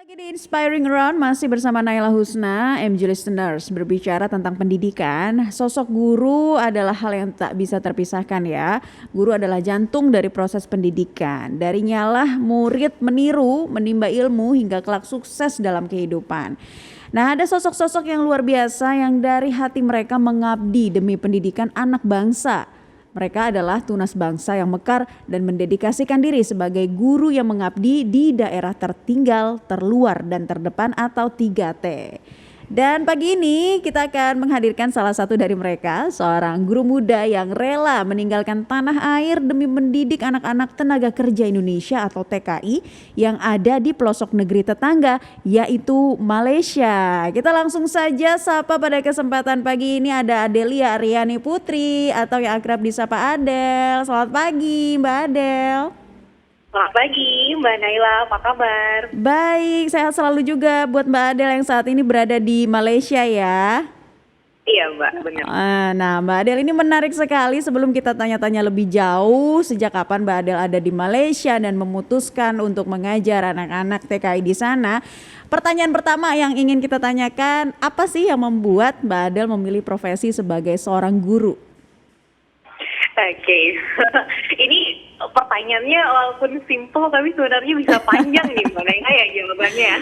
Lagi di Inspiring Around masih bersama Naila Husna, MG Listeners. Berbicara tentang pendidikan, sosok guru adalah hal yang tak bisa terpisahkan ya. Guru adalah jantung dari proses pendidikan. Darinya lah murid meniru, menimba ilmu hingga kelak sukses dalam kehidupan. Nah, ada sosok-sosok yang luar biasa yang dari hati mereka mengabdi demi pendidikan anak bangsa. Mereka adalah tunas bangsa yang mekar dan mendedikasikan diri sebagai guru yang mengabdi di daerah tertinggal, terluar, dan terdepan atau 3T. Dan pagi ini kita akan menghadirkan salah satu dari mereka, seorang guru muda yang rela meninggalkan tanah air demi mendidik anak-anak tenaga kerja Indonesia atau TKI yang ada di pelosok negeri tetangga, yaitu Malaysia. Kita langsung saja sapa pada kesempatan pagi ini ada Adelia Aryani Putri atau yang akrab disapa Adel. Selamat pagi Mbak Adel. Selamat pagi Mbak Naila, apa kabar? Baik, sehat selalu juga buat Mbak Adel yang saat ini berada di Malaysia ya. Iya Mbak, benar. Nah Mbak Adel ini menarik sekali. Sebelum kita tanya-tanya lebih jauh, sejak kapan Mbak Adel ada di Malaysia dan memutuskan untuk mengajar anak-anak TKI di sana? Pertanyaan pertama yang ingin kita tanyakan, apa sih yang membuat Mbak Adel memilih profesi sebagai seorang guru? Oke. Ini pertanyaannya walaupun simpel tapi sebenarnya bisa panjang nih Mbak Naila ya jawabannya.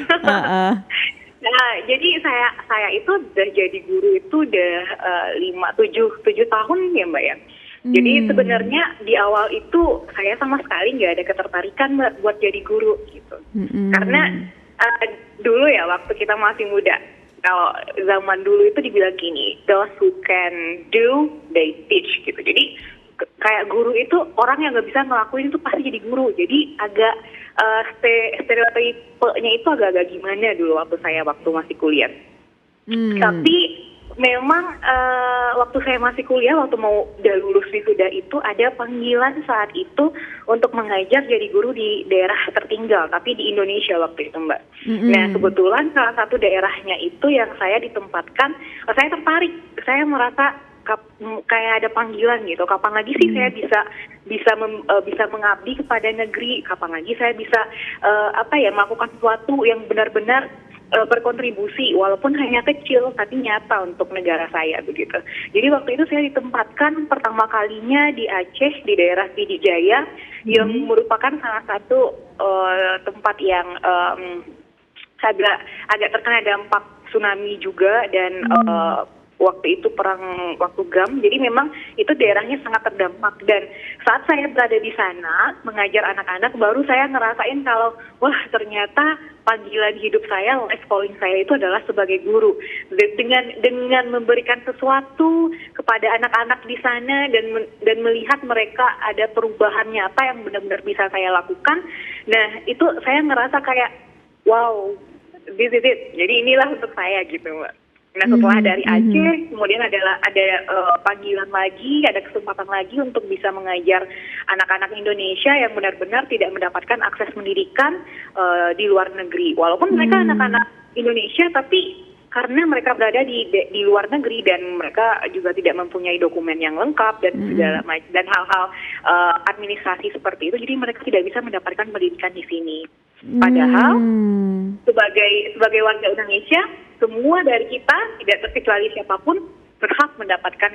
Nah, jadi saya itu udah jadi guru itu udah 7 tahun ya Mbak ya. Jadi sebenarnya di awal itu saya sama sekali nggak ada ketertarikan Mbak buat jadi guru gitu. Karena dulu ya waktu kita masih muda, kalau zaman dulu itu dibilang gini, those who can do, they teach gitu. Jadi kayak guru itu orang yang nggak bisa ngelakuin itu pasti jadi guru. Jadi agak stereotipenya itu agak-agak gimana dulu waktu masih kuliah. Tapi memang waktu saya masih kuliah, waktu mau udah lulus wisuda itu ada panggilan saat itu untuk mengajar jadi guru di daerah tertinggal, tapi di Indonesia waktu itu Mbak. Nah kebetulan salah satu daerahnya itu yang saya ditempatkan, saya tertarik, saya merasa kayak ada panggilan gitu. Kapan lagi sih saya bisa mengabdi kepada negeri? Kapan lagi saya bisa melakukan sesuatu yang benar-benar berkontribusi walaupun hanya kecil tapi nyata untuk negara saya begitu. Jadi waktu itu saya ditempatkan pertama kalinya di Aceh di daerah Pidijaya yang merupakan salah satu tempat yang agak terkena dampak tsunami juga dan waktu itu perang waktu GAM, jadi memang itu daerahnya sangat terdampak. Dan saat saya berada di sana mengajar anak-anak, baru saya ngerasain kalau wah ternyata panggilan hidup saya, life calling saya itu adalah sebagai guru. Dengan memberikan sesuatu kepada anak-anak di sana dan melihat mereka ada perubahan nyata yang benar-benar bisa saya lakukan. Nah itu saya ngerasa kayak wow, this is it. Jadi inilah untuk saya gitu Mbak. Nah setelah dari Aceh, kemudian ada panggilan lagi, ada kesempatan lagi untuk bisa mengajar anak-anak Indonesia yang benar-benar tidak mendapatkan akses pendidikan di luar negeri. Walaupun mereka anak-anak Indonesia, tapi karena mereka berada di luar negeri dan mereka juga tidak mempunyai dokumen yang lengkap dan segala macam dan hal-hal administrasi seperti itu, jadi mereka tidak bisa mendapatkan pendidikan di sini. Padahal sebagai warga Indonesia, semua dari kita tidak terkecuali siapapun berhak mendapatkan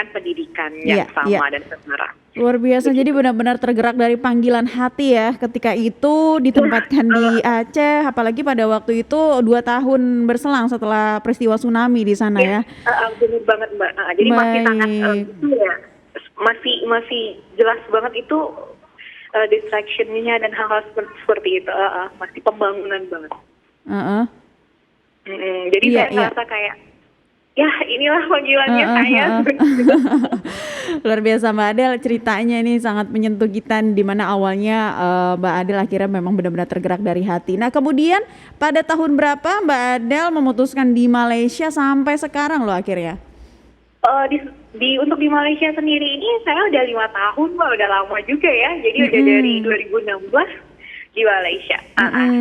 pendidikan yang sama dan setara. Luar biasa, jadi benar-benar tergerak dari panggilan hati ya ketika itu ditempatkan di Aceh, apalagi pada waktu itu 2 tahun berselang setelah peristiwa tsunami di sana ya. Benar banget Mbak. Jadi masih sangat masih jelas banget itu distraction-nya dan hal-hal seperti itu masih pembangunan banget. Jadi saya ngerasa kayak ya inilah panggilannya saya. Luar biasa Mbak Adel, ceritanya ini sangat menyentuh kita, di mana awalnya Mbak Adel akhirnya memang benar-benar tergerak dari hati. Nah kemudian pada tahun berapa Mbak Adel memutuskan di Malaysia sampai sekarang loh akhirnya? Untuk di Malaysia sendiri ini saya udah 5 tahun Mbak, udah lama juga ya. Jadi udah dari 2016 di Malaysia.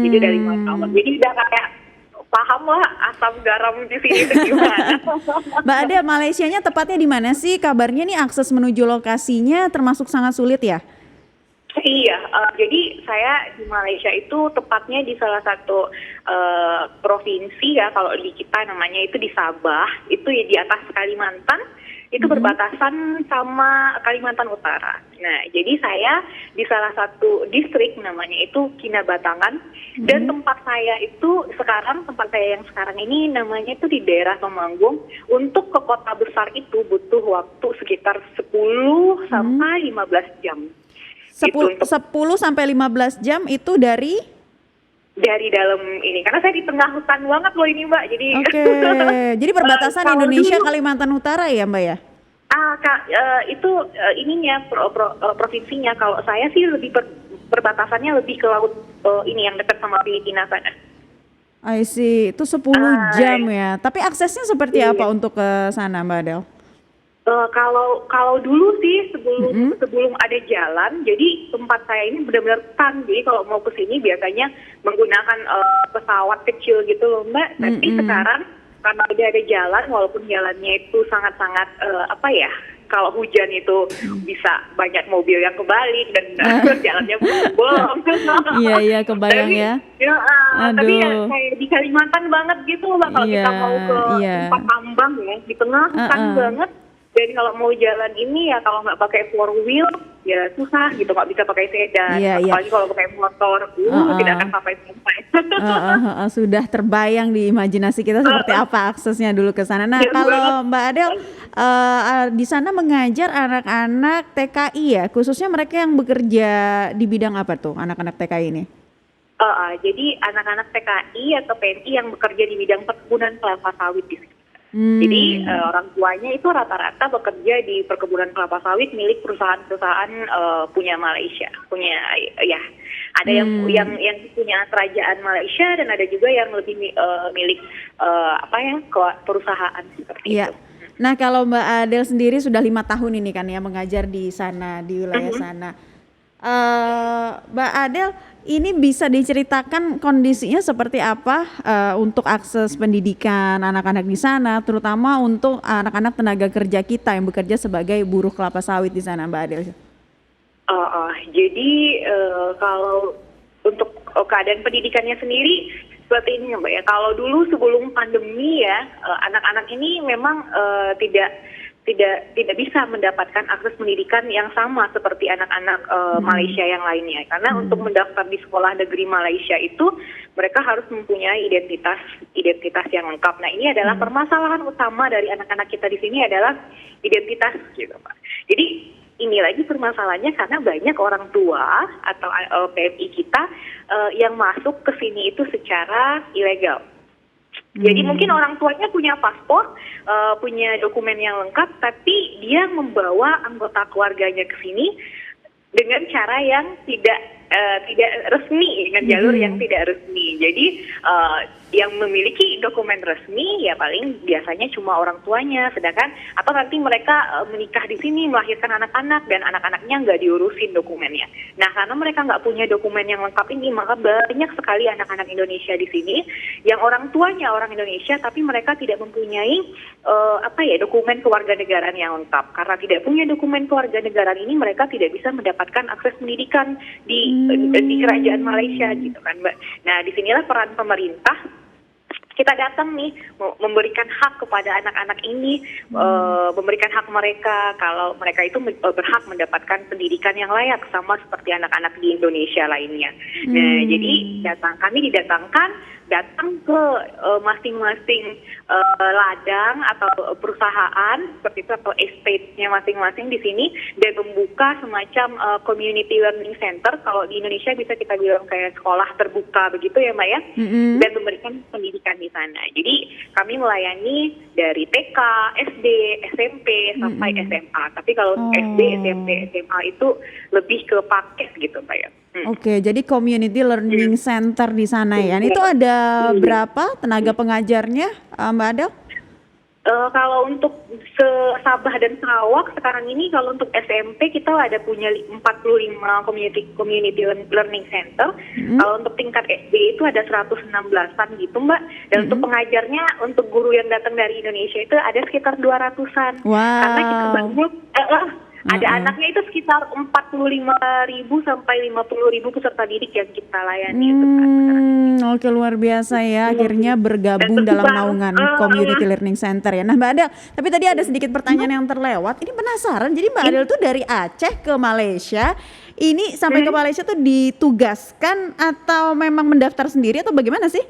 Jadi udah 5 tahun. Jadi udah kayak paham lah asam garam di sini itu gimana. Mbak Adel, Malaysianya tepatnya di mana sih? Kabarnya nih akses menuju lokasinya termasuk sangat sulit ya? Iya, jadi saya di Malaysia itu tepatnya di salah satu provinsi ya, kalau di kita namanya itu di Sabah, itu ya di atas Kalimantan, itu berbatasan sama Kalimantan Utara. Nah, jadi saya di salah satu distrik namanya itu Kinabatangan, dan tempat saya yang sekarang ini namanya itu di daerah Temanggung. Untuk ke kota besar itu butuh waktu sekitar 10 sampai 15 jam. Itu 10 sampai 15 jam itu dari. dari dalam ini, karena saya di tengah hutan banget loh ini Mbak, jadi Oke, jadi perbatasan kalau Indonesia dulu, Kalimantan Utara ya Mbak ya? itu ininya provinsinya. Kalau saya sih lebih perbatasannya lebih ke laut, ini yang dekat sama Filipina sana. I see, itu 10 jam ya. Tapi aksesnya seperti Iya. apa untuk ke sana Mbak Adel? Kalau dulu sih sebelum ada jalan, jadi tempat saya ini benar-benar hutan. Jadi kalau mau ke sini biasanya menggunakan pesawat kecil gitu loh Mbak. Tapi sekarang karena udah ada jalan, walaupun jalannya itu sangat-sangat kalau hujan itu bisa banyak mobil yang kebalik dan jalannya bolong. Iya, kebayang Tapi, ya. tapi ya Aduh. kayak di Kalimantan banget gitu loh Mbak, kalau Iya, kita mau ke iya. tempat tambang ya, di tengah hutan banget. Dan kalau mau jalan ini ya kalau nggak pakai 4 wheel ya susah gitu, nggak bisa pakai sedan. Iya, iya. Apalagi kalau pakai motor, tidak akan sampai-sampai. Sudah terbayang di imajinasi kita seperti apa aksesnya dulu ke sana. Nah, Iya, kalau Mbak Adel di sana mengajar anak-anak TKI ya, khususnya mereka yang bekerja di bidang apa tuh, anak-anak TKI ini? Jadi anak-anak TKI atau PNI yang bekerja di bidang perkebunan kelapa sawit di sini. Jadi orang tuanya itu rata-rata bekerja di perkebunan kelapa sawit milik perusahaan-perusahaan punya Malaysia, punya ya. Ada yang punya kerajaan Malaysia dan ada juga yang lebih milik perusahaan seperti Iya. itu. Nah, kalau Mbak Adel sendiri sudah 5 tahun ini kan ya mengajar di sana, di wilayah sana. Mbak Adel, ini bisa diceritakan kondisinya seperti apa untuk akses pendidikan anak-anak di sana, terutama untuk anak-anak tenaga kerja kita yang bekerja sebagai buruh kelapa sawit di sana, Mbak Adel? Jadi kalau untuk keadaan pendidikannya sendiri seperti ini Mbak ya. Kalau dulu sebelum pandemi ya, anak-anak ini memang tidak bisa mendapatkan akses pendidikan yang sama seperti anak-anak Malaysia yang lainnya. Karena untuk mendaftar di sekolah negeri Malaysia itu mereka harus mempunyai identitas yang lengkap. Nah, ini adalah permasalahan utama dari anak-anak kita di sini adalah identitas gitu, Pak. Jadi ini lagi permasalahannya karena banyak orang tua atau PMI kita yang masuk ke sini itu secara ilegal. Jadi mungkin orang tuanya punya paspor, punya dokumen yang lengkap, tapi dia membawa anggota keluarganya ke sini dengan cara yang tidak resmi, dengan jalur yang tidak resmi. Jadi yang memiliki dokumen resmi ya paling biasanya cuma orang tuanya, sedangkan atau nanti mereka menikah di sini, melahirkan anak-anak dan anak-anaknya nggak diurusin dokumennya. Nah, karena mereka nggak punya dokumen yang lengkap ini, maka banyak sekali anak-anak Indonesia di sini yang orang tuanya orang Indonesia tapi mereka tidak mempunyai dokumen kewarganegaraan yang lengkap. Karena tidak punya dokumen kewarganegaraan ini, mereka tidak bisa mendapatkan akses pendidikan di kerajaan Malaysia gitu kan, Mbak. Nah, disinilah peran pemerintah. Kita datang nih memberikan hak kepada anak-anak ini, memberikan hak mereka kalau mereka itu berhak mendapatkan pendidikan yang layak sama seperti anak-anak di Indonesia lainnya. Nah, jadi kami datang ke masing-masing ladang atau perusahaan seperti itu atau estate-nya masing-masing di sini dan membuka semacam community learning center. Kalau di Indonesia bisa kita bilang kayak sekolah terbuka begitu ya, Mbak ya, dan memberikan pendidikan di sana. Jadi kami melayani dari TK, SD, SMP sampai SMA. Tapi kalau SD, SMP, SMA itu lebih ke paket gitu, Mbak ya. Oke, jadi community learning center di sana ya. Itu ada berapa tenaga pengajarnya, Mbak Adel? Kalau untuk Sabah dan Sarawak sekarang ini, kalau untuk SMP kita ada punya 45 community learning center. Kalau untuk tingkat SD itu ada 116-an gitu, Mbak. Dan untuk pengajarnya, untuk guru yang datang dari Indonesia itu ada sekitar 200-an. Wow. Karena kita banyak Ada anaknya itu sekitar 45.000 sampai 50.000 peserta didik yang kita layani itu kan sekarang. Oke, luar biasa ya. Akhirnya Dan bergabung dalam tersebar. naungan Community Learning Center ya. Nah, Mbak Adel, tapi tadi ada sedikit pertanyaan yang terlewat. Ini penasaran. Jadi Mbak Adel tuh dari Aceh ke Malaysia. Ini sampai ke Malaysia tuh ditugaskan atau memang mendaftar sendiri atau bagaimana sih?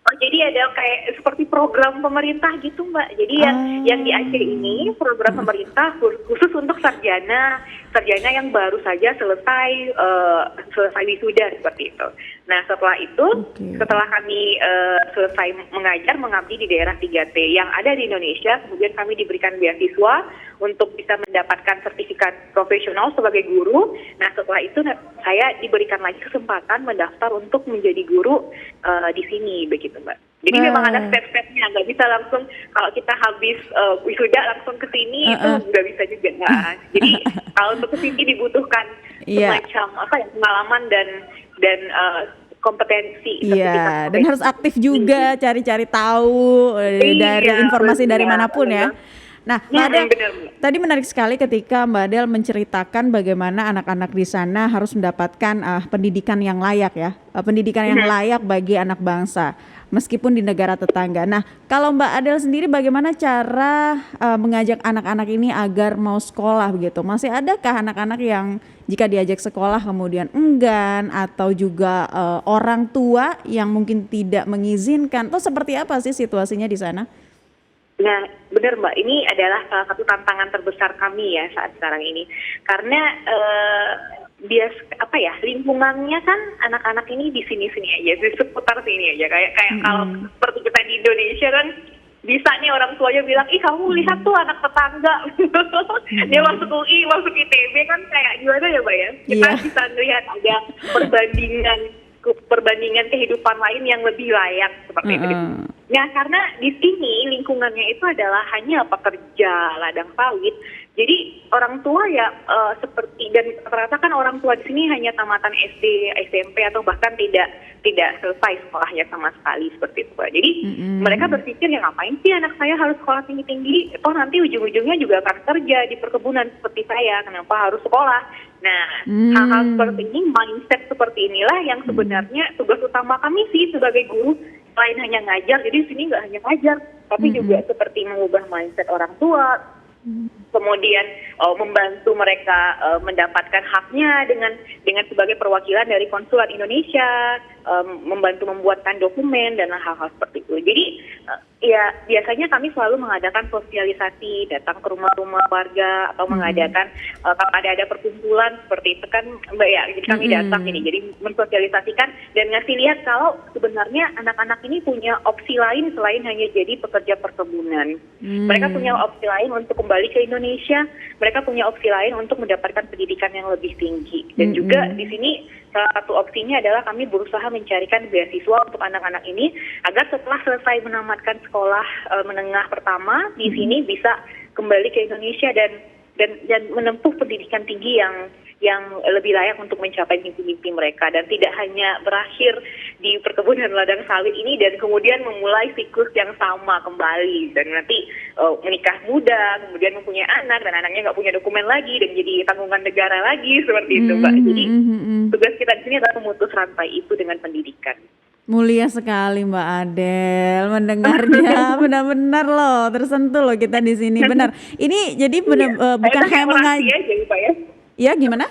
Oh, jadi ada kayak seperti program pemerintah gitu Mbak. Jadi yang di Aceh ini program pemerintah khusus untuk sarjana yang baru saja selesai wisuda seperti itu. Nah setelah itu, setelah kami selesai mengajar mengabdi di daerah 3T yang ada di Indonesia, kemudian kami diberikan beasiswa untuk bisa mendapatkan sertifikat profesional sebagai guru. Nah setelah itu saya diberikan lagi kesempatan mendaftar untuk menjadi guru di sini begitu Mbak. Jadi memang ada step-stepnya, nggak bisa langsung kalau kita habis wisuda langsung ke sini itu nggak bisa juga. Nah, jadi kalau untuk ke sini dibutuhkan semacam pengalaman dan kompetensi. Iya, dan harus aktif juga cari-cari tahu dari informasi dari manapun ya. Nah, Mbak Adel, tadi menarik sekali ketika Mbak Adel menceritakan bagaimana anak-anak di sana harus mendapatkan pendidikan yang layak ya, pendidikan yang layak bagi anak bangsa, meskipun di negara tetangga. Nah, kalau Mbak Adel sendiri bagaimana cara mengajak anak-anak ini agar mau sekolah begitu? Masih adakah anak-anak yang jika diajak sekolah kemudian enggan atau juga orang tua yang mungkin tidak mengizinkan? Atau seperti apa sih situasinya di sana? Nah, benar Mbak, ini adalah salah satu tantangan terbesar kami ya saat sekarang ini. Karena lingkungannya kan anak-anak ini di sini-sini aja, di seputar sini aja. Kayak kalau seperti kita di Indonesia kan bisa nih orang tuanya bilang, ih kamu lihat tuh anak tetangga, dia masuk UI, masuk ITB kan kayak gimana ya Mbak ya? Kita bisa lihat ada perbandingan kehidupan lain yang lebih layak seperti itu. Nah, karena di sini lingkungannya itu adalah hanya pekerja ladang sawit, jadi orang tua ya seperti dan rata-rata kan orang tua di sini hanya tamatan SD, SMP atau bahkan tidak selesai sekolahnya sama sekali seperti itu. Jadi mereka berpikir ya ngapain sih anak saya harus sekolah tinggi-tinggi? Toh nanti ujung-ujungnya juga akan kerja di perkebunan seperti saya. Kenapa harus sekolah? Nah, hal-hal seperti ini, mindset seperti inilah yang sebenarnya tugas utama kami sih sebagai guru, selain hanya ngajar. Jadi di sini nggak hanya ngajar, tapi juga seperti mengubah mindset orang tua, kemudian membantu mereka mendapatkan haknya dengan sebagai perwakilan dari konsulat Indonesia, membantu membuatkan dokumen dan hal-hal seperti itu. Jadi ya biasanya kami selalu mengadakan sosialisasi, datang ke rumah-rumah warga atau mengadakan kalau ada perkumpulan seperti itu kan Mbak ya, jadi kami datang ini, jadi mensosialisasikan dan ngasih lihat kalau sebenarnya anak-anak ini punya opsi lain selain hanya jadi pekerja perkebunan. Mereka punya opsi lain untuk kembali ke Indonesia, mereka punya opsi lain untuk mendapatkan pendidikan yang lebih tinggi. Dan juga di sini salah satu opsinya adalah kami berusaha mencarikan beasiswa untuk anak-anak ini agar setelah selesai menamatkan sekolah menengah pertama di sini bisa kembali ke Indonesia dan menempuh pendidikan tinggi yang lebih layak untuk mencapai mimpi-mimpi mereka dan tidak hanya berakhir di perkebunan ladang sawit ini dan kemudian memulai siklus yang sama kembali dan nanti menikah muda, kemudian mempunyai anak dan anaknya nggak punya dokumen lagi dan jadi tanggungan negara lagi seperti itu Mbak. Jadi tugas kita di sini adalah memutus rantai itu dengan pendidikan. Mulia sekali Mbak Adel mendengarnya, benar-benar loh tersentuh loh kita di sini, benar. Ini jadi bukan kayak mengajar. Ya gimana?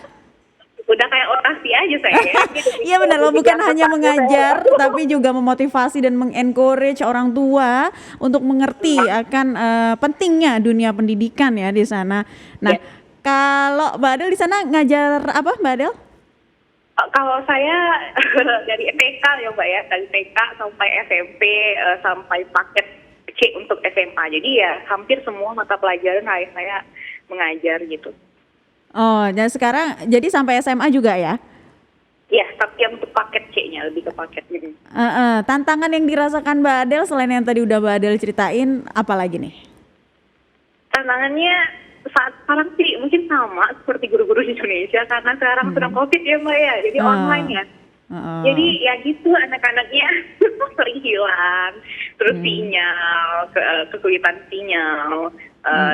Udah kayak orasi aja saya. Iya benar loh, bukan hanya mengajar tapi juga memotivasi dan mengencourage orang tua untuk mengerti akan pentingnya dunia pendidikan ya di sana. Nah, kalau Mbak Adel di sana ngajar apa Mbak Adel? Kalau saya dari TK ya Mbak ya, dari TK sampai SMP sampai paket C untuk SMA. Jadi ya hampir semua mata pelajaran saya mengajar gitu. Oh, dan sekarang jadi sampai SMA juga ya? Ya, tapi yang untuk paket C-nya, lebih ke paket ini. Tantangan yang dirasakan Mbak Adel selain yang tadi udah Mbak Adel ceritain, apa lagi nih? Tantangannya saat sekarang sih mungkin sama seperti guru-guru di Indonesia karena sekarang sedang COVID ya Mbak ya, jadi online ya. Jadi ya gitu anak-anaknya sering hilang, terus sinyal, kesulitan sinyal,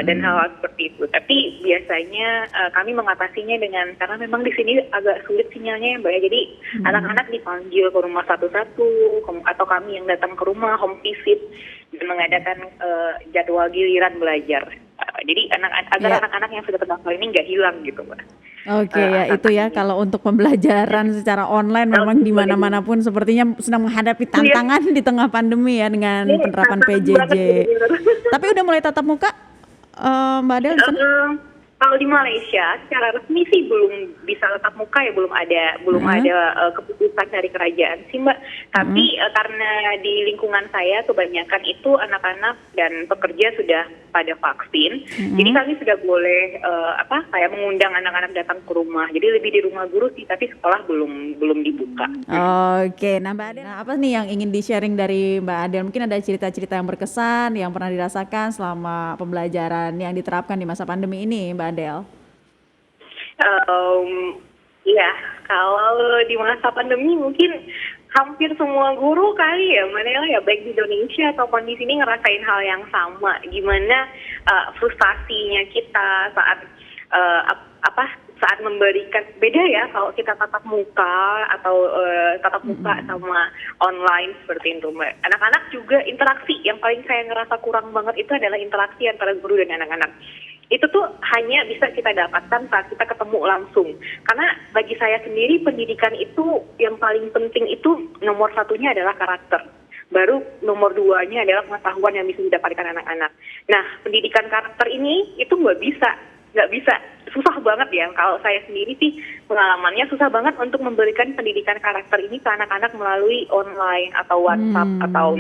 dan hal-hal seperti itu. Tapi biasanya kami mengatasinya dengan, karena memang di sini agak sulit sinyalnya ya Mbak ya. Jadi anak-anak dipanggil ke rumah satu-satu, atau kami yang datang ke rumah home visit dan mengadakan jadwal giliran belajar. Jadi agar anak-anak yang sudah terdaftar ini nggak hilang gitu Mbak. Oke, ya itu ya, kalau untuk pembelajaran secara online memang di mana-mana pun sepertinya sedang menghadapi tantangan di tengah pandemi ya dengan penerapan PJJ. Tapi udah mulai tatap muka, Mbak Adel di sana? Kalau di Malaysia secara resmi sih belum bisa tatap muka ya, belum ada keputusan dari kerajaan sih Mbak. Tapi karena di lingkungan saya kebanyakan itu anak-anak dan pekerja sudah pada vaksin, jadi kami sudah boleh kayak mengundang anak-anak datang ke rumah. Jadi lebih di rumah guru sih, tapi sekolah belum dibuka. Oke, nah Mbak Adel, apa nih yang ingin di-sharing dari Mbak Adel? Mungkin ada cerita-cerita yang berkesan yang pernah dirasakan selama pembelajaran yang diterapkan di masa pandemi ini, Mbak Adel? Ya, kalau di masa pandemi mungkin hampir semua guru kali ya, Manela ya, baik di Indonesia ataupun di sini ngerasain hal yang sama. Gimana frustasinya kita saat saat memberikan, beda ya kalau kita tatap muka atau tatap muka sama online seperti itu Mbak. Anak-anak juga interaksi, yang paling saya ngerasa kurang banget itu adalah interaksi antara guru dan anak-anak. Itu tuh hanya bisa kita dapatkan saat kita ketemu langsung. Karena bagi saya sendiri pendidikan itu yang paling penting itu nomor satunya adalah karakter. Baru nomor duanya adalah pengetahuan yang bisa didapatkan anak-anak. Nah, pendidikan karakter ini itu nggak bisa, susah banget ya. Kalau saya sendiri sih pengalamannya susah banget untuk memberikan pendidikan karakter ini ke anak-anak melalui online atau WhatsApp atau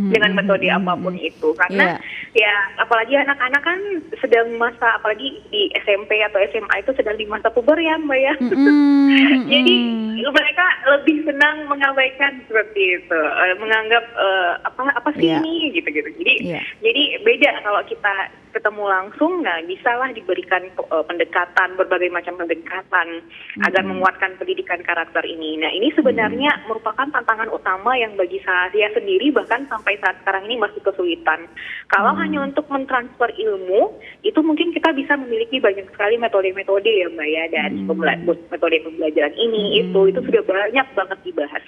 dengan metode apapun itu, karena ya apalagi anak-anak kan sedang masa, apalagi di SMP atau SMA itu sedang di masa puber ya Mbak ya. Jadi mereka lebih senang mengabaikan seperti itu, menganggap apa sih ini gitu-gitu. Jadi beda kalau kita ketemu langsung, nah bisalah diberikan pendekatan, berbagai macam pendekatan agar menguatkan pendidikan karakter ini. Nah ini sebenarnya merupakan tantangan utama yang bagi saya sendiri bahkan sampai saat sekarang ini masih kesulitan. Kalau hanya untuk mentransfer ilmu, itu mungkin kita bisa memiliki banyak sekali metode-metode ya Mbak ya, dari metode pembelajaran ini, itu sudah banyak banget dibahas.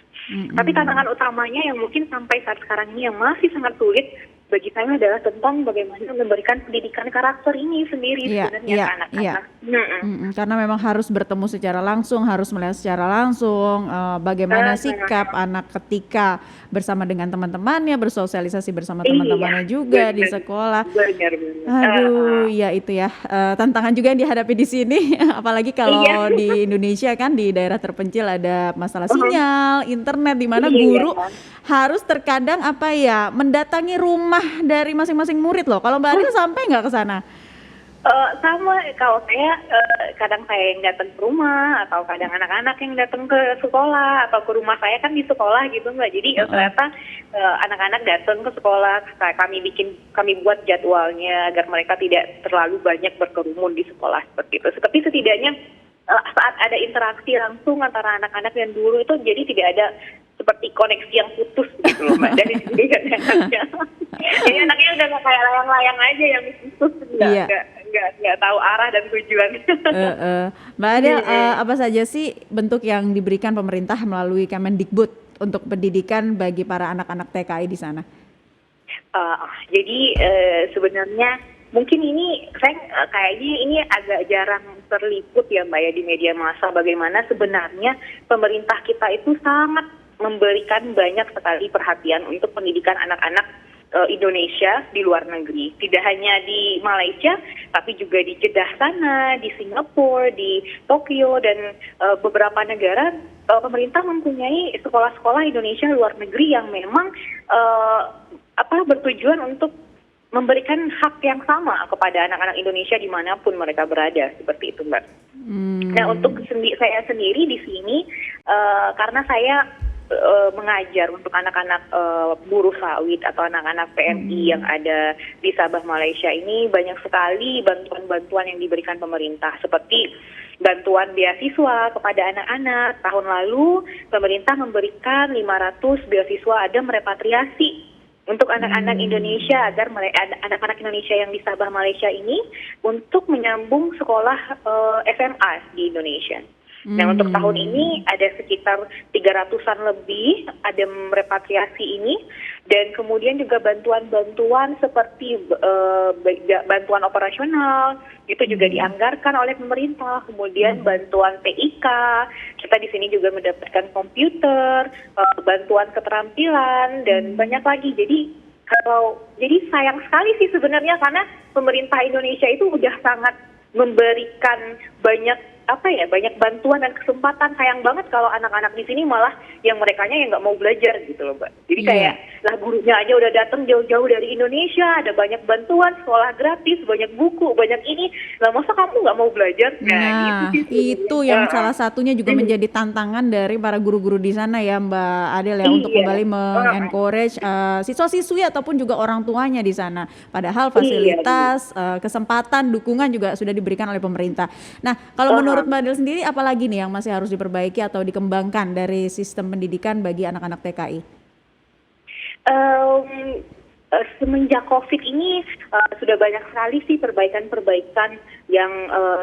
Tapi tantangan utamanya yang mungkin sampai saat sekarang ini yang masih sangat sulit bagi saya adalah tentang bagaimana memberikan pendidikan karakter ini sendiri sebenarnya ke anak-anak. Karena memang harus bertemu secara langsung, harus melihat secara langsung bagaimana sikap anak ketika bersama dengan teman-temannya, bersosialisasi bersama teman-temannya juga di sekolah. Aduh, ya itu ya tantangan juga yang dihadapi di sini. Apalagi kalau di Indonesia kan di daerah terpencil ada masalah sinyal, internet, di mana guru harus terkadang mendatangi rumah dari masing-masing murid loh. Kalau Mbak Adil sampai nggak ke sana? Sama, kalau saya kadang saya yang datang ke rumah, atau kadang anak-anak yang datang ke sekolah, atau ke rumah saya kan di sekolah gitu Mbak. Jadi ternyata anak-anak datang ke sekolah, kami buat jadwalnya agar mereka tidak terlalu banyak berkerumun di sekolah seperti itu. Tapi setidaknya saat ada interaksi langsung antara anak-anak dan guru itu jadi tidak ada seperti koneksi yang putus gitu loh Mbak dari anaknya. Jadi anaknya udah nggak kayak layang-layang aja yang putus, nggak tahu arah dan tujuan. Mbak Adel, apa saja sih bentuk yang diberikan pemerintah melalui Kemendikbud untuk pendidikan bagi para anak-anak TKI di sana? Jadi sebenarnya mungkin ini saya kayaknya ini agak jarang terliput ya Mbak ya di media massa, bagaimana sebenarnya pemerintah kita itu sangat memberikan banyak sekali perhatian untuk pendidikan anak-anak Indonesia di luar negeri. Tidak hanya di Malaysia, tapi juga di Jeddah sana, di Singapura, di Tokyo, dan beberapa negara. Pemerintah mempunyai sekolah-sekolah Indonesia luar negeri yang memang bertujuan untuk memberikan hak yang sama kepada anak-anak Indonesia dimanapun mereka berada, seperti itu Mbak. Nah untuk saya sendiri di sini, karena saya mengajar untuk anak-anak buruh sawit atau anak-anak PMI yang ada di Sabah, Malaysia ini, banyak sekali bantuan-bantuan yang diberikan pemerintah, seperti bantuan beasiswa kepada anak-anak. Tahun lalu pemerintah memberikan 500 beasiswa, ada merepatriasi untuk anak-anak Indonesia agar anak-anak Indonesia yang di Sabah Malaysia ini untuk menyambung sekolah SMA di Indonesia. Nah, untuk tahun ini ada sekitar 300-an lebih ada repatriasi ini, dan kemudian juga bantuan-bantuan seperti bantuan operasional itu juga dianggarkan oleh pemerintah. Kemudian bantuan TIK, kita di sini juga mendapatkan komputer, bantuan keterampilan dan banyak lagi. Jadi sayang sekali sih sebenarnya, karena pemerintah Indonesia itu udah sangat memberikan banyak bantuan dan kesempatan. Sayang banget kalau anak-anak di sini malah yang merekanya yang nggak mau belajar gitu loh, Mbak. Jadi kayak lah gurunya aja udah datang jauh-jauh dari Indonesia, ada banyak bantuan, sekolah gratis, banyak buku, banyak ini. Lah masa kamu nggak mau belajar? Nah, itu yang salah satunya juga menjadi tantangan dari para guru-guru di sana ya, Mbak Adel ya, untuk kembali mengencourage siswa-siswi ataupun juga orang tuanya di sana. Padahal fasilitas, kesempatan, dukungan juga sudah diberikan oleh pemerintah. Nah, kalau menurut Mbak Adel sendiri, apalagi nih yang masih harus diperbaiki atau dikembangkan dari sistem pendidikan bagi anak-anak TKI? Semenjak COVID ini sudah banyak sekali sih perbaikan-perbaikan yang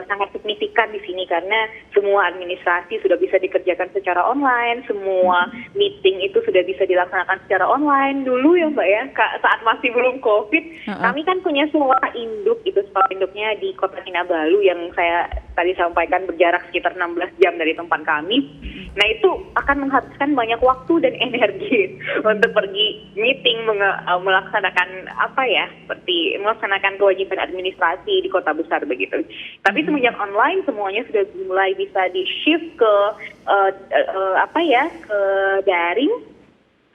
sangat signifikan di sini, karena semua administrasi sudah bisa dikerjakan secara online, semua meeting itu sudah bisa dilaksanakan secara online. Dulu ya Mbak ya, saat masih belum COVID, kami kan punya sekolah induk, itu sekolah induknya di Kota Kinabalu yang saya tadi sampaikan berjarak sekitar 16 jam dari tempat kami. Nah, itu akan menghabiskan banyak waktu dan energi untuk pergi meeting, melaksanakan seperti melaksanakan kewajiban administrasi di kota besar begitu. Tapi semenjak online semuanya sudah mulai bisa di-shift ke ke daring.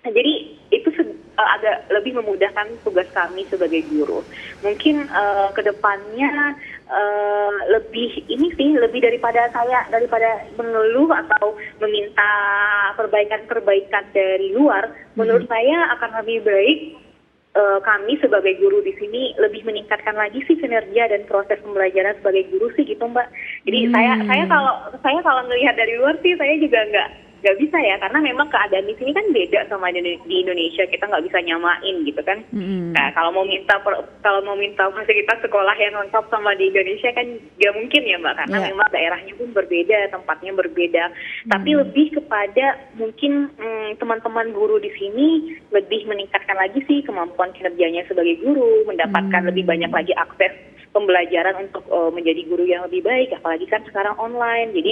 Nah, jadi itu agak lebih memudahkan tugas kami sebagai guru. Mungkin kedepannya lebih daripada mengeluh atau meminta perbaikan-perbaikan dari luar, menurut saya akan lebih baik kami sebagai guru di sini lebih meningkatkan lagi sih kinerja dan proses pembelajaran sebagai guru sih gitu, Mbak. Jadi saya kalau ngelihat dari luar sih saya juga nggak bisa ya, karena memang keadaan di sini kan beda sama di Indonesia, kita nggak bisa nyamain gitu kan. Nah, kalau mau minta fasilitas sekolah yang lengkap sama di Indonesia kan nggak mungkin ya Mbak, karena memang daerahnya pun berbeda, tempatnya berbeda. Tapi lebih kepada mungkin teman-teman guru di sini lebih meningkatkan lagi sih kemampuan kinerjanya sebagai guru, mendapatkan lebih banyak lagi akses pembelajaran untuk menjadi guru yang lebih baik, apalagi kan sekarang online, jadi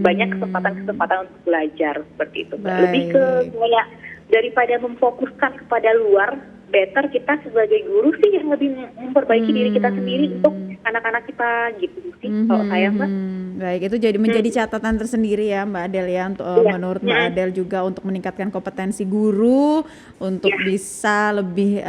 banyak kesempatan untuk belajar seperti itu. Lebih ke kayak daripada memfokuskan kepada luar, better kita sebagai guru sih yang lebih memperbaiki diri kita sendiri untuk anak-anak kita gitu sih kalau saya, Mbak. Baik, itu jadi menjadi catatan tersendiri ya Mbak Adel ya, untuk menurut Mbak Adel juga untuk meningkatkan kompetensi guru untuk bisa lebih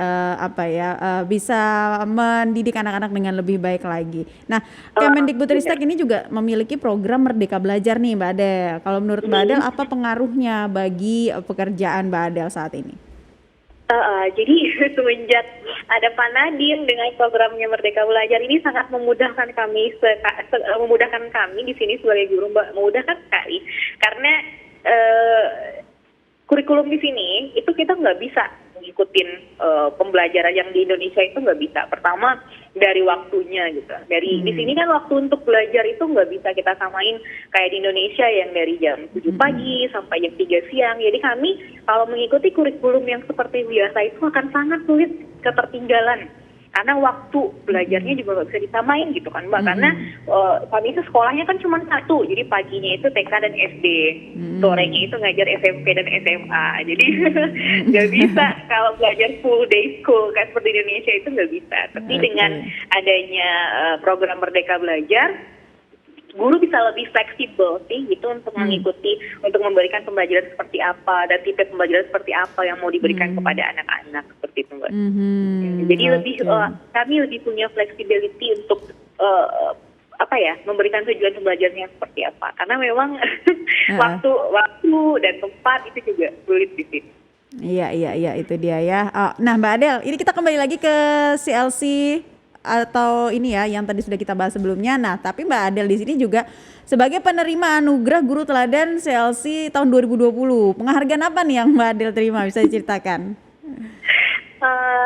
bisa mendidik anak-anak dengan lebih baik lagi. Nah, Kemendikbudristek ini juga memiliki program Merdeka Belajar nih Mbak Adel. Kalau menurut Mbak Adel apa pengaruhnya bagi pekerjaan Mbak Adel saat ini? Jadi semenjak ada Pak Nadiem dengan programnya Merdeka Belajar ini sangat memudahkan kami di sini sebagai guru, Mbak, memudahkan sekali, karena kurikulum di sini itu kita nggak bisa ngikutin pembelajaran yang di Indonesia itu nggak bisa. Pertama dari waktunya gitu. Di sini kan waktu untuk belajar itu nggak bisa kita samain kayak di Indonesia yang dari jam 7 pagi sampai jam 3 siang. Jadi kami kalau mengikuti kurikulum yang seperti biasa itu akan sangat sulit ketertinggalan. Karena waktu belajarnya juga nggak bisa disamain gitu kan Mbak, karena kami itu sekolahnya kan cuma satu, jadi paginya itu TK dan SD, sorenya itu ngajar SMP dan SMA, jadi nggak bisa kalau belajar full day school kan seperti di Indonesia itu nggak bisa. Tapi dengan adanya program Merdeka Belajar, guru bisa lebih fleksibel sih gitu untuk mengikuti, untuk memberikan pembelajaran seperti apa dan tipe pembelajaran seperti apa yang mau diberikan kepada anak-anak seperti itu Mbak. Jadi kami lebih punya flexibility untuk memberikan tujuan pembelajarannya seperti apa. Karena memang waktu dan tempat itu juga sulit di sini. Iya itu dia ya. Nah Mbak Adel, ini kita kembali lagi ke CLC atau ini ya yang tadi sudah kita bahas sebelumnya. Nah, tapi Mbak Adel di sini juga sebagai penerima anugerah Guru Teladan CLC tahun 2020. Penghargaan apa nih yang Mbak Adel terima, bisa diceritakan?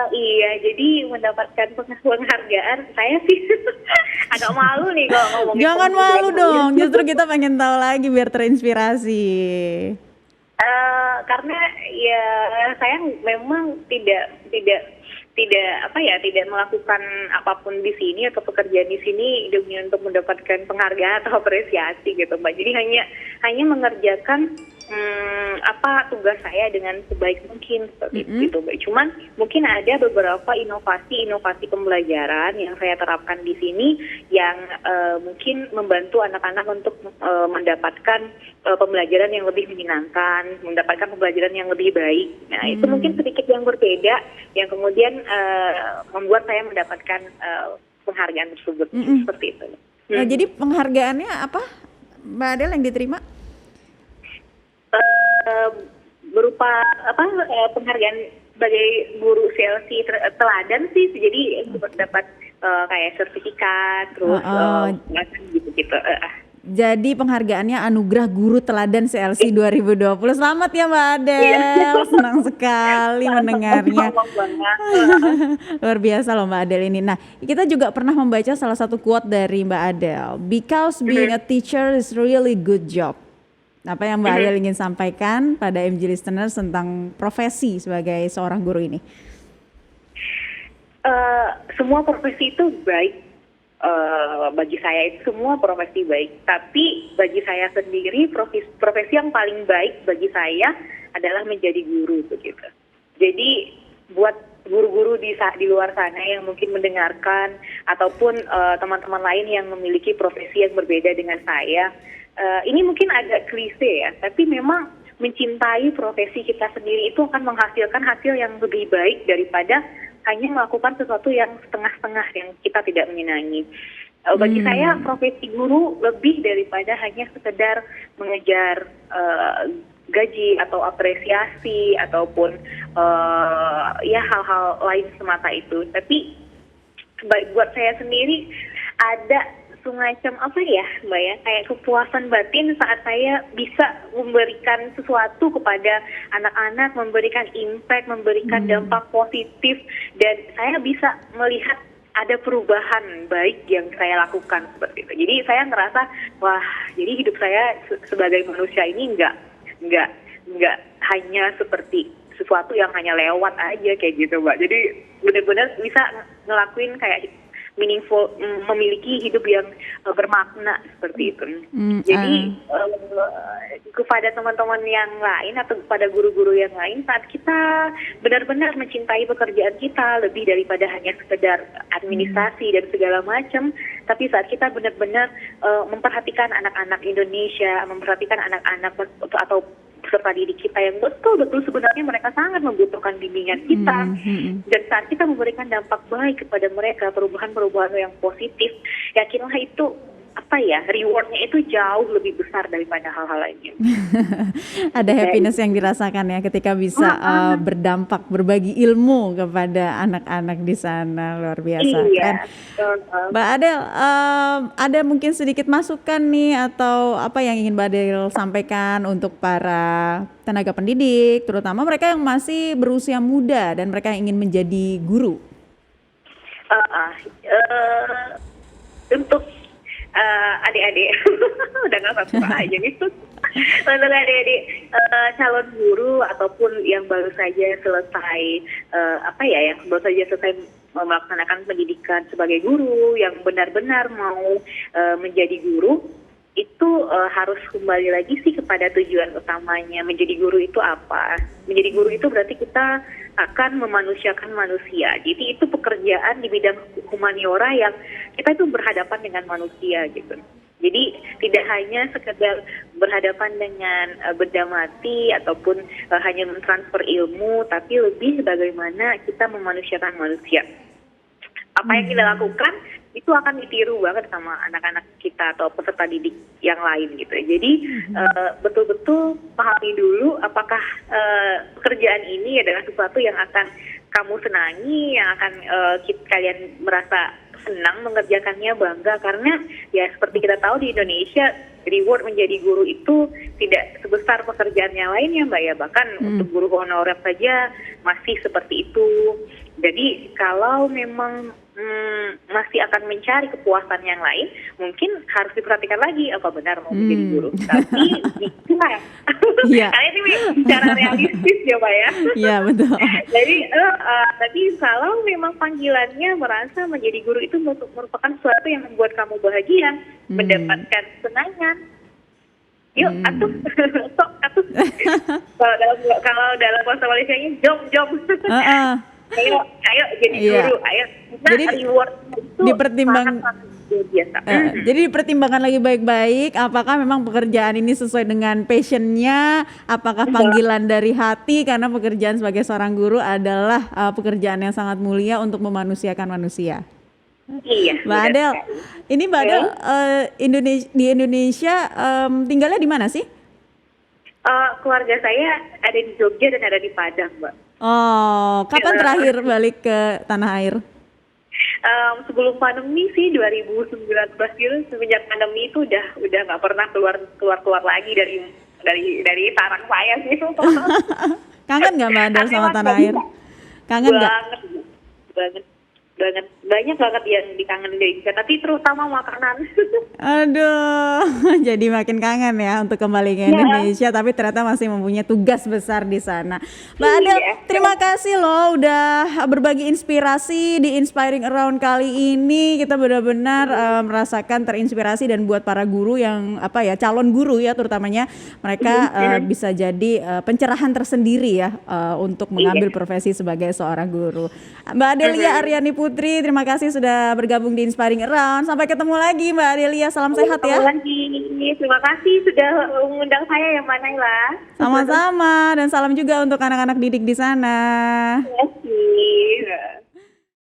Iya, jadi mendapatkan penghargaan saya sih agak malu nih kalau ngomongin Jangan penghargaan malu saya. dong, justru kita pengen tahu lagi biar terinspirasi. Karena ya saya memang tidak apa ya, tidak melakukan apapun di sini atau pekerjaan di sini demi untuk mendapatkan penghargaan atau apresiasi gitu Mbak. Jadi hanya mengerjakan apa tugas saya dengan sebaik mungkin seperti itu Mbak. Cuman mungkin ada beberapa inovasi pembelajaran yang saya terapkan di sini yang mungkin membantu anak-anak untuk mendapatkan pembelajaran yang lebih menyenangkan, mendapatkan pembelajaran yang lebih baik. Nah, itu mungkin sedikit yang berbeda yang kemudian membuat saya mendapatkan penghargaan tersebut seperti itu. Nah, jadi penghargaannya apa, Mbak Adel yang diterima? Berupa apa penghargaan sebagai guru CLC teladan sih, jadi dapat kayak sertifikat terus gitu. Jadi penghargaannya Anugerah Guru Teladan CLC 2020. Selamat ya Mbak Adel, senang sekali mendengarnya. Luar biasa loh Mbak Adel ini. Nah, kita juga pernah membaca salah satu quote dari Mbak Adel. Because being a teacher is really good job. Apa yang Mbak Adel ingin sampaikan pada MG listeners tentang profesi sebagai seorang guru ini? Semua profesi itu baik. Bagi saya itu semua profesi baik, tapi bagi saya sendiri profesi yang paling baik bagi saya adalah menjadi guru begitu. Jadi buat guru-guru di luar sana yang mungkin mendengarkan ataupun teman-teman lain yang memiliki profesi yang berbeda dengan saya, ini mungkin agak klise ya, tapi memang mencintai profesi kita sendiri itu akan menghasilkan hasil yang lebih baik daripada hanya melakukan sesuatu yang setengah-setengah yang kita tidak menyenangi. Bagi saya profesi guru lebih daripada hanya sekedar mengejar gaji atau apresiasi ataupun ya hal-hal lain semata itu. Tapi buat saya sendiri ada semacam apa ya Mbak ya, kayak kepuasan batin saat saya bisa memberikan sesuatu kepada anak-anak, memberikan impact, memberikan dampak positif, dan saya bisa melihat ada perubahan baik yang saya lakukan seperti itu. Jadi saya ngerasa wah, jadi hidup saya sebagai manusia ini nggak hanya seperti sesuatu yang hanya lewat aja kayak gitu Mbak. Jadi benar-benar bisa ngelakuin kayak meaningful, memiliki hidup yang bermakna seperti itu. Jadi kepada teman-teman yang lain atau kepada guru-guru yang lain, saat kita benar-benar mencintai pekerjaan kita lebih daripada hanya sekedar administrasi dan segala macam, tapi saat kita benar-benar memperhatikan anak-anak Indonesia, memperhatikan anak-anak atau peserta didik kita yang betul-betul sebenarnya mereka sangat membutuhkan bimbingan kita, dan saat kita memberikan dampak baik kepada mereka, perubahan-perubahan yang positif, yakinlah itu apa ya, rewardnya itu jauh lebih besar daripada hal-hal lainnya. Ada happiness yang dirasakan ya ketika bisa berdampak, berbagi ilmu kepada anak-anak di sana. Luar biasa kan. Mbak Adel, ada mungkin sedikit masukan nih atau apa yang ingin Mbak Adel sampaikan untuk para tenaga pendidik, terutama mereka yang masih berusia muda dan mereka yang ingin menjadi guru? Untuk adik-adik udah nggak satu aja nih. Untuk adik-adik calon guru ataupun yang baru saja selesai yang baru saja selesai melaksanakan pendidikan sebagai guru, yang benar-benar mau menjadi guru, itu harus kembali lagi sih kepada tujuan utamanya. Menjadi guru itu apa? Menjadi guru itu berarti kita akan memanusiakan manusia. Jadi itu pekerjaan di bidang humaniora yang kita itu berhadapan dengan manusia gitu. Jadi tidak hanya sekedar berhadapan dengan benda mati ataupun hanya mentransfer ilmu, tapi lebih bagaimana kita memanusiakan manusia. Apa yang kita lakukan itu akan ditiru banget sama anak-anak kita atau peserta didik yang lain gitu. Jadi betul-betul pahami dulu apakah pekerjaan ini adalah sesuatu yang akan kamu senangi, yang akan kalian merasa senang mengerjakannya, bangga, karena ya seperti kita tahu di Indonesia reward menjadi guru itu tidak sebesar pekerjaan yang lain ya Mbak ya, bahkan untuk guru honorer saja masih seperti itu. Jadi kalau memang masih akan mencari kepuasan yang lain, mungkin harus diperhatikan lagi apa benar mau menjadi guru. Tapi bisa. Iya. Karena ini bicara realistis ya Pak ya. Iya, betul. Jadi tapi kalau memang panggilannya merasa menjadi guru itu merupakan sesuatu yang membuat kamu bahagia, mendapatkan kesenangan. Yuk, atuh, sok atuh. Kalau dalam bahasa Malaysianya jom. Ayo jadi guru, ayo. Nah, Jadi reward itu dipertimbang- sangat biasa. Jadi dipertimbangkan lagi baik-baik apakah memang pekerjaan ini sesuai dengan passionnya, apakah panggilan dari hati, karena pekerjaan sebagai seorang guru adalah pekerjaan yang sangat mulia untuk memanusiakan manusia. Iya. Mbak benar Adel, sekali. ini Mbak Adel di Indonesia tinggalnya di mana sih? Keluarga saya ada di Jogja dan ada di Padang, Mbak. Oh, kapan terakhir balik ke tanah air? Sebelum pandemi sih 2019 gitu, semenjak pandemi itu udah nggak pernah keluar lagi dari sarang saya sih. Kangen nggak Mbak Adel sama tanah air? Kangen nggak? banget banyak banget yang dikangenin dari Indonesia, tapi terutama makanan. Aduh, jadi makin kangen ya untuk kembali ke Indonesia, tapi ternyata masih mempunyai tugas besar di sana. Mbak Adel, terima kasih loh udah berbagi inspirasi di Inspiring Around kali ini. Kita benar-benar merasakan terinspirasi, dan buat para guru yang calon guru ya terutamanya, mereka bisa jadi pencerahan tersendiri ya untuk mengambil profesi sebagai seorang guru. Mbak Adelia Aryani Putri, terima kasih sudah bergabung di Inspiring Around. Sampai ketemu lagi Mbak Adelia, salam sehat ya. Terima kasih sudah mengundang saya ya Mbak Naila. Sama-sama, dan salam juga untuk anak-anak didik di sana. Terima kasih.